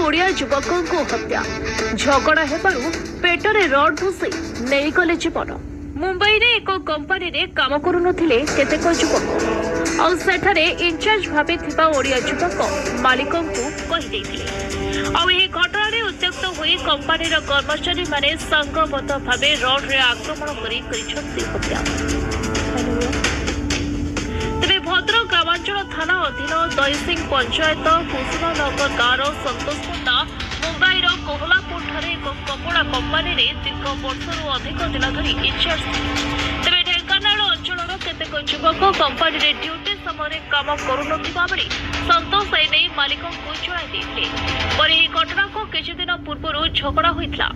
ओडिया युवकों को हत्या झगड़ा हेबारु पेटरे रड घुसी नहीं गले जीवन। मुंबई रे एक कंपनी रे काम करुनथिले केतेक युवक और सेठारे इंचार्ज भाबे थिबा ओडिया युवक मालिकों को कहि देथिले। और एही घटना रे उद्यक्त होई कंपनी रो कर्मचारी माने संगबद्ध भाबे रड रे आक्रमण करी करिछथि हत्या। भद्रक ग्रामांचल थाना अधीन दईसिंह पंचायत कुसुमनगर गाँव संतोष पंडा मुंबईर कोहलापुर ठारे एक कपड़ा कंपनी दीर्घ वर्षर अधिक दिन धरी इंचार्ज तेज ढेंकानाल अंचल केतेक युवक कंपनी ड्यूटी समय काम करुनथिबा बेले संतोष एने मालिकों को जणाई घटना को किछि दिन पूर्व झगड़ा होइतला।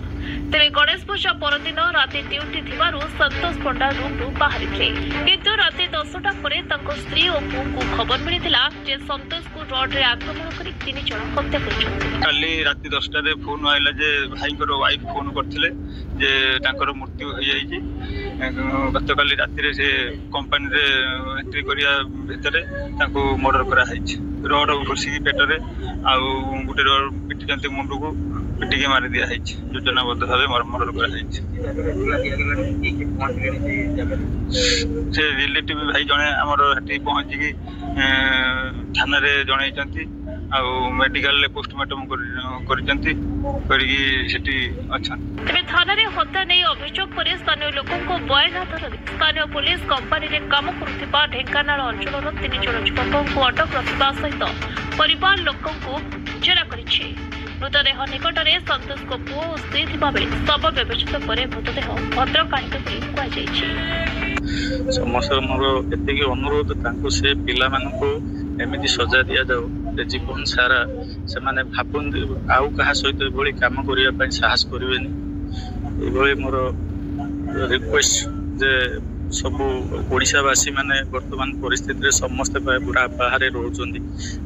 तेरे गणेश पूजा परदिन राति ड्यूटी थिबारु संतोष पंडा रूमरू बाहरिथिले, किंतु राति 10टा परे तांको स्त्री और पुओ को खबर मिलिथिला जे संतोष को रड रे आक्रमण करी 3 जण हत्या करिछथि। काली राति 10टा रे फोन आइला जे भाईकर वाइफ फोन करथिले जे तांकर मृत्यु होई जाईछि। गतकाली राति रे से कंपनी रे एंट्री करिया भितरे तांको मर्डर करा हाइछि। रड घुसी पेटरे आ गुटे रड पिटी जंती मुंडू को पिटिके मारि दिया हाइछि। योजनाबद्ध भावे मर्डर करा हाइछि। से रिलेटिव भाई जने हमर हटी पहुंची की थाना रे जणाइचंती आ मेडिकल ले पोस्टमार्टम करिचंती करिकी सेठी अछन। तबे थाना रे हत्या नै अभियोग पर स्थानीय लोकों को बयान आधार स्थानीय पुलिस कंपनी रे काम करुथिबा ढेंकानाल अंचलर 3 जण युवकों को अटक रखिबा सहित परिवार लोकों को जेरा करिछि। मृतदेह निकटरे संतोष को पुओ और स्त्री थिबा बेले शव व्यवस्थित पर मृतदेह भद्रक आनित बोली कुआ जाइछि। समस्त मोर एतिकी अनुरोध तांको से पिला मानको एमिति सजा दिया जाओ जे जीवन सारा से माने भापन आउ कहा सहित एभली काम करिया पई साहस करिवेनी। एभली मोर रिक्वेस्ट जे सब ओडिशावासी माने वर्तमान परिस्थिति रे समस्त पूरा बाहर रहउचंदी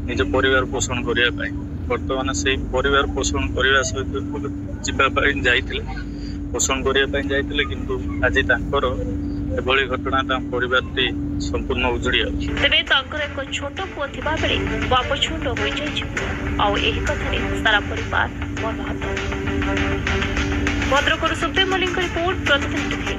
निज परिवार पोषण करिया पई। वर्तमान से परिवार पोषण करने सहित जीवाई जाइए पोषण करने किंतु आज एभली घटना परिवार संपूर्ण उजुड़ी तेरे एक छोट पुओ थिबा बेले बापछुंड होई जाइछि और एही कथारे सारा परिवार मर्माहत। भद्रकରୁ सुप्रीम मलिक रिपोर्ट प्रतिदिन।